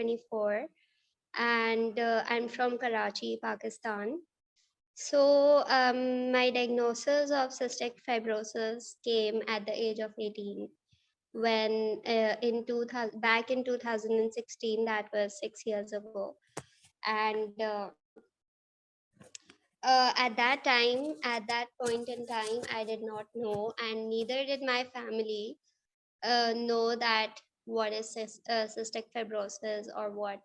24, and I'm from Karachi, Pakistan. So my diagnosis of cystic fibrosis came at the age of 18 when back in 2016, that was 6 years ago. And at that point in time, I did not know, and neither did my family know that what is cystic fibrosis or what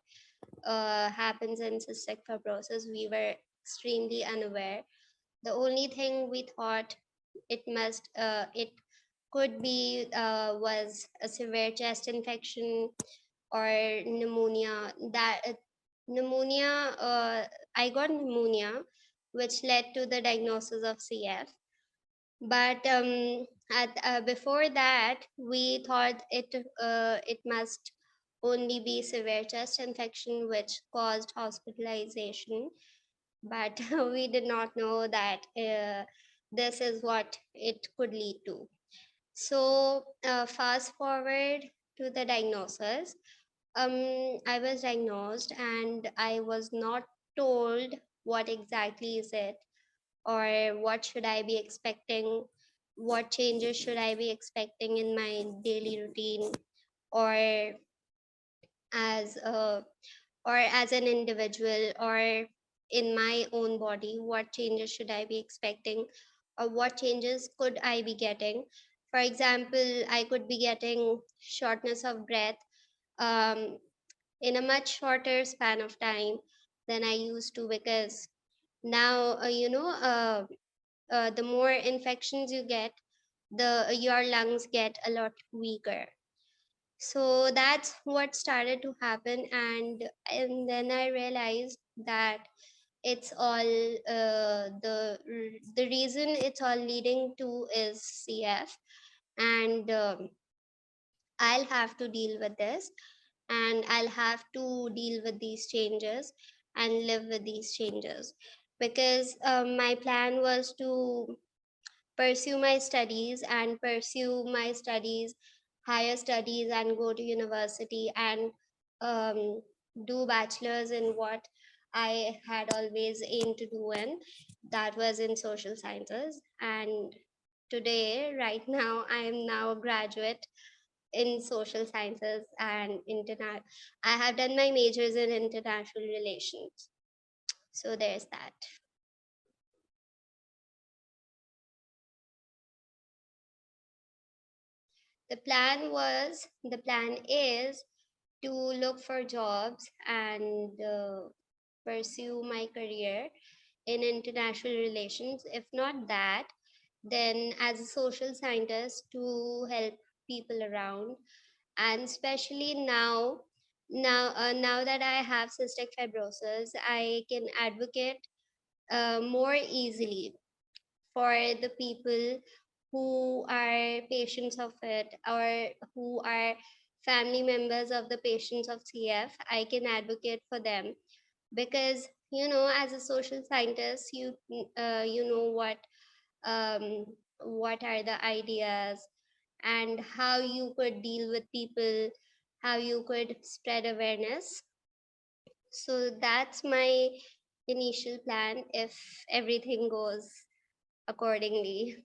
happens in cystic fibrosis. We were extremely unaware. The only thing we thought it could be was a severe chest infection or pneumonia. Pneumonia, I got pneumonia, which led to the diagnosis of CF. But before that, we thought it must only be severe chest infection, which caused hospitalization. But we did not know that this is what it could lead to. So fast forward to the diagnosis. I was diagnosed and I was not told what exactly is it, or what should I be expecting, what changes should I be expecting in my daily routine, or as a or as an individual, or in my own body, what changes should I be expecting, or what changes could I be getting. For example, I could be getting shortness of breath um, in a much shorter span of time than I used to, because now the more infections you get, the your lungs get a lot weaker. So that's what started to happen, and then I realized that it's all the reason it's all leading to is CF, and I'll have to deal with this, and I'll have to deal with these changes and live with these changes, because my plan was to pursue my studies, higher studies, and go to university and um, do bachelor's in what I had always aimed to do in, that was in social sciences. And today, right now, I am now a graduate in social sciences and internet. I have done my majors in international relations. So there's that. The plan is to look for jobs and pursue my career in international relations. If not that, then as a social scientist to help people around, and especially now that I have cystic fibrosis, I can advocate more easily for the people who are patients of it, or who are family members of the patients of CF. I can advocate for them, because as a social scientist, you know what are the ideas and how you could deal with people, how you could spread awareness. So that's my initial plan if everything goes accordingly.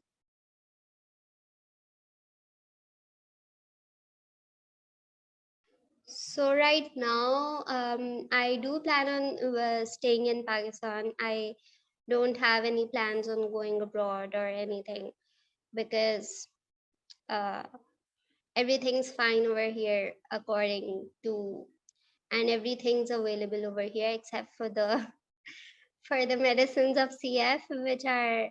So right now, I do plan on staying in Pakistan. I don't have any plans on going abroad or anything, because uh, everything's fine over here according to, and everything's available over here except for the for the medicines of CF, which are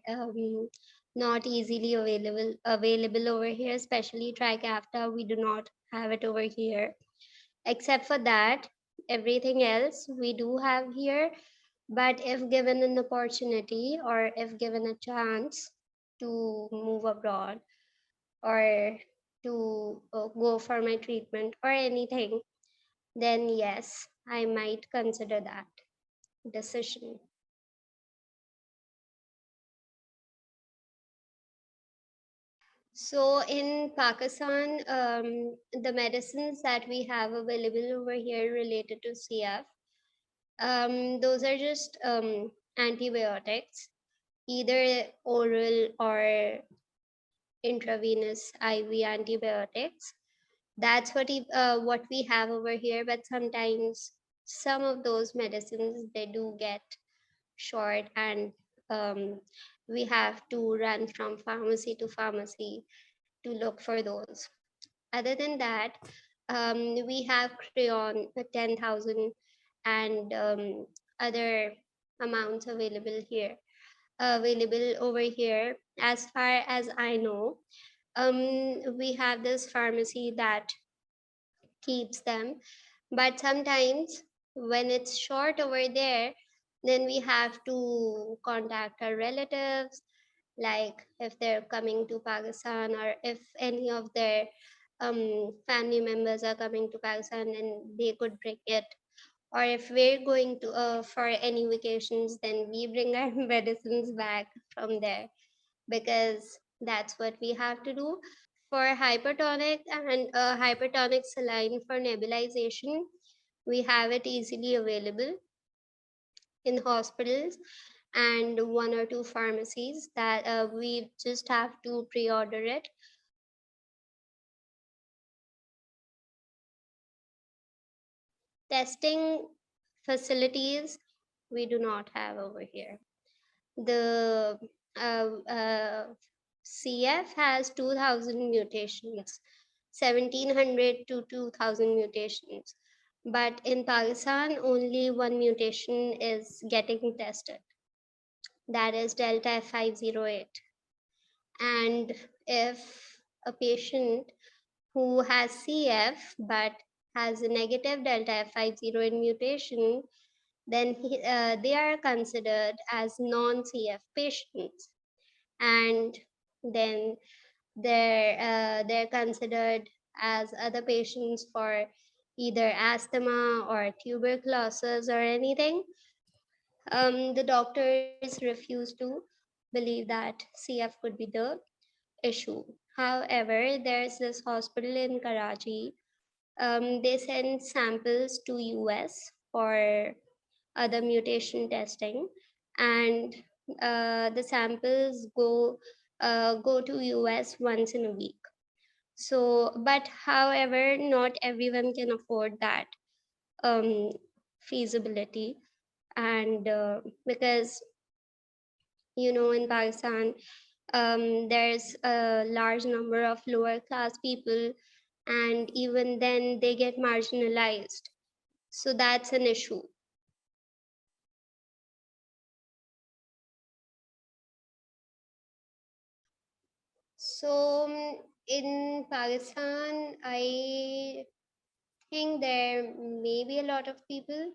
not easily available over here, especially Trikafta. We do not have it over here. Except for that, everything else we do have here. But if given an opportunity, or if given a chance to move abroad, or to go for my treatment or anything, then yes, I might consider that decision. So in Pakistan, the medicines that we have available over here related to CF, those are just antibiotics, either oral or intravenous IV antibiotics. That's what we have over here. But sometimes some of those medicines they do get short, and um, we have to run from pharmacy to pharmacy to look for those. Other than that, we have crayon 10,000 and other amounts available over here. As far as I know, we have this pharmacy that keeps them, but sometimes when it's short over there, then we have to contact our relatives, like if they're coming to Pakistan, or if any of their family members are coming to Pakistan and they could bring it, or if we're going to for any vacations, then we bring our medicines back from there, because that's what we have to do. For hypertonic and hypertonic saline for nebulization, we have it easily available in hospitals and one or two pharmacies that we just have to pre-order it. Testing facilities we do not have over here. The CF has 2000 mutations, 1700 to 2000 mutations. But in Pakistan, only one mutation is getting tested, that is Delta F508. And if a patient who has CF but has a negative Delta F508 mutation, then they are considered as non-CF patients, and then they're considered as other patients for either asthma or tuberculosis or anything. The doctors refuse to believe that CF could be the issue. However, there's this hospital in Karachi. They send samples to US for other mutation testing, and the samples go to US once in a week. So, but however, not everyone can afford that um, feasibility, and because in Pakistan, there's a large number of lower class people, and even then they get marginalized. So that's an issue. So in Pakistan, I think there may be a lot of people,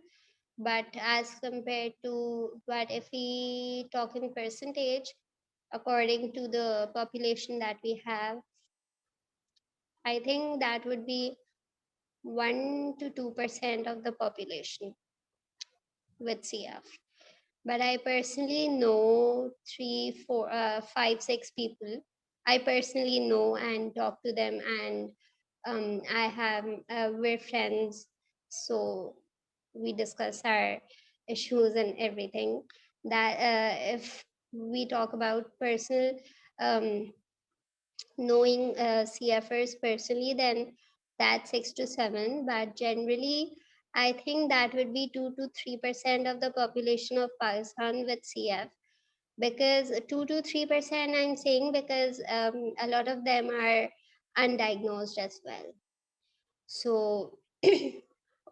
but but if we talk in percentage, according to the population that we have, I think that would be 1 to 2% of the population with CF. But I personally know three, four, five, six people. I personally know and talk to them, and we're friends, so we discuss our issues and everything. That if we talk about personal um, knowing CFers personally, then that's 6 to 7. But generally, I think that would be 2 to 3% of the population of Pakistan with CF. Because 2 to 3%, I'm saying because a lot of them are undiagnosed as well. So,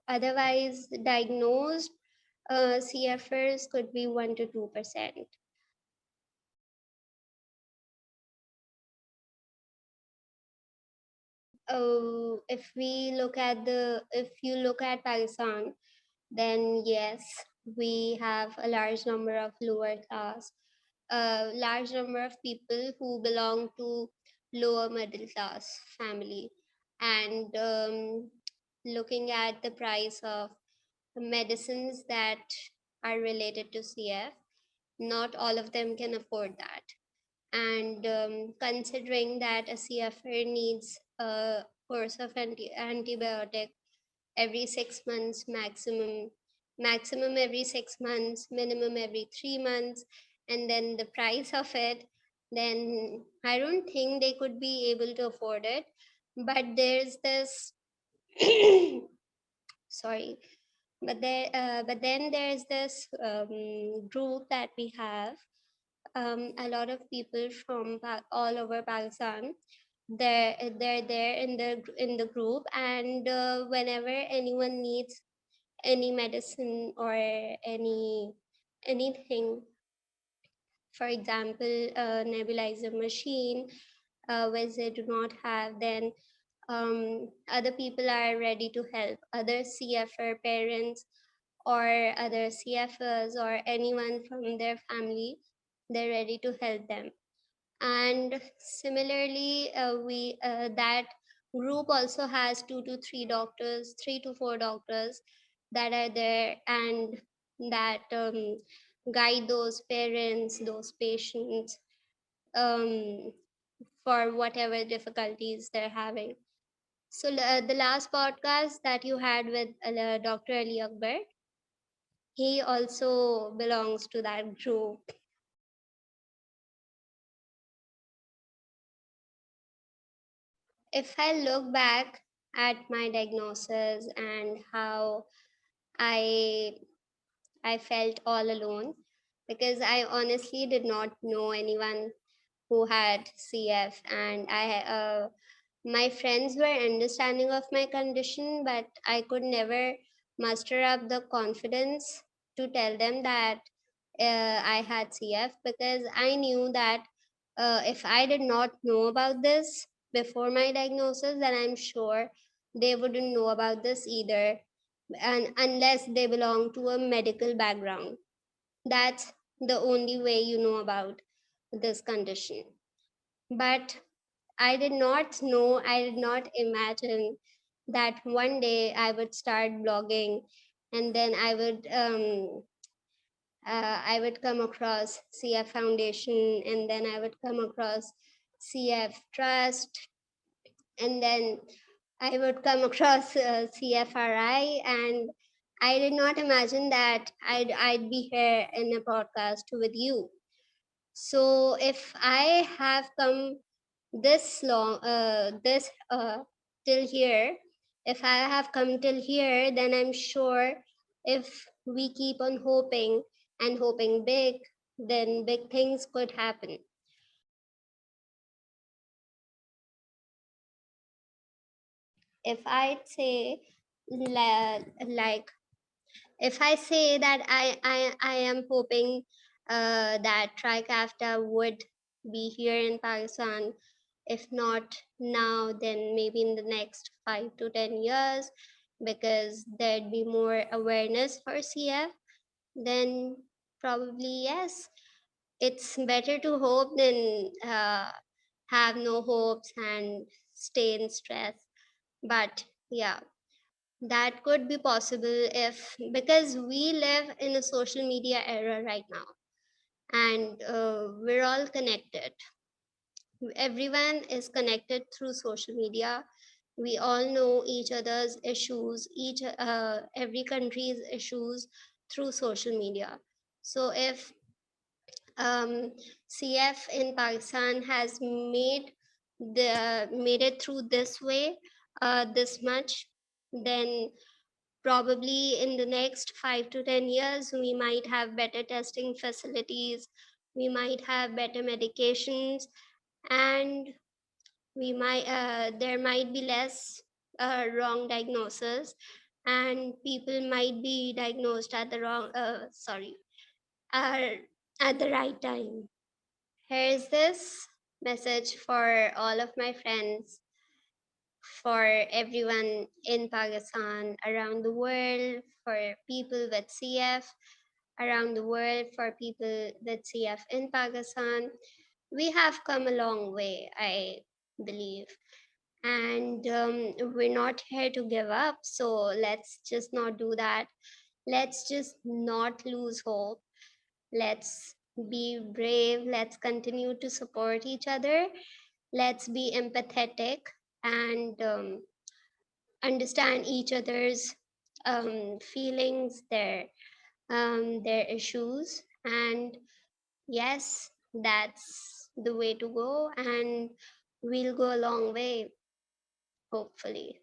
otherwise, diagnosed CFers could be 1 to 2%. If you look at Pakistan, then yes, we have a large number of lower class, a large number of people who belong to lower middle class family, and looking at the price of medicines that are related to CF, not all of them can afford that. And considering that a CFR needs a course of antibiotic every 6 months maximum every 6 months, minimum every 3 months, and then the price of it, then I don't think they could be able to afford it. But there's this sorry, but then there's this group that we have, a lot of people from all over Pakistan. They're there in the group, and whenever anyone needs any medicine or anything, for example, a nebulizer machine, which they do not have, then other people are ready to help. Other CFR parents or other CFers or anyone from their family, they're ready to help them. And similarly, we that group also has 2 to 3 doctors, 3 to 4 doctors that are there, and that guide those parents, those patients, um, for whatever difficulties they're having. So the last podcast that you had with Dr. Ali Akbar, he also belongs to that group. If I look back at my diagnosis and how I I felt all alone, because I honestly did not know anyone who had CF, and my friends were understanding of my condition, but I could never muster up the confidence to tell them that I had CF, because I knew that if I did not know about this before my diagnosis, then I'm sure they wouldn't know about this either, and unless they belong to a medical background. That's the only way you know about this condition. But I did not know, I did not imagine that one day I would start blogging, and then I would come across CF Foundation, and then I would come across CF Trust, and then I would come across CFRI, and I did not imagine that I'd be here in a podcast with you. So if I have come this till here, if I have come till here, then I'm sure if we keep on hoping and hoping big, then big things could happen. If I say like if I say that I am hoping that Trikafta would be here in Pakistan, if not now, then maybe in the next 5 to 10 years, because there'd be more awareness for CF, then probably yes. It's better to hope than have no hopes and stay in stress. But yeah, that could be possible if, because we live in a social media era right now, and we're all connected. Everyone is connected through social media. We all know each other's issues, each every country's issues through social media. So if CF in Pakistan has made it through this way, this much, then probably in the next 5 to 10 years, we might have better testing facilities, we might have better medications, and there might be less wrong diagnosis, and people might be diagnosed at the uh, at the right time. Here's this message for all of my friends, for everyone in Pakistan, around the world, for people with CF around the world, for people with CF in Pakistan. We have come a long way, I believe. And we're not here to give up. So let's just not do that. Let's just not lose hope. Let's be brave. Let's continue to support each other. Let's be empathetic and understand each other's feelings, their issues, and yes, that's the way to go, and we'll go a long way, hopefully.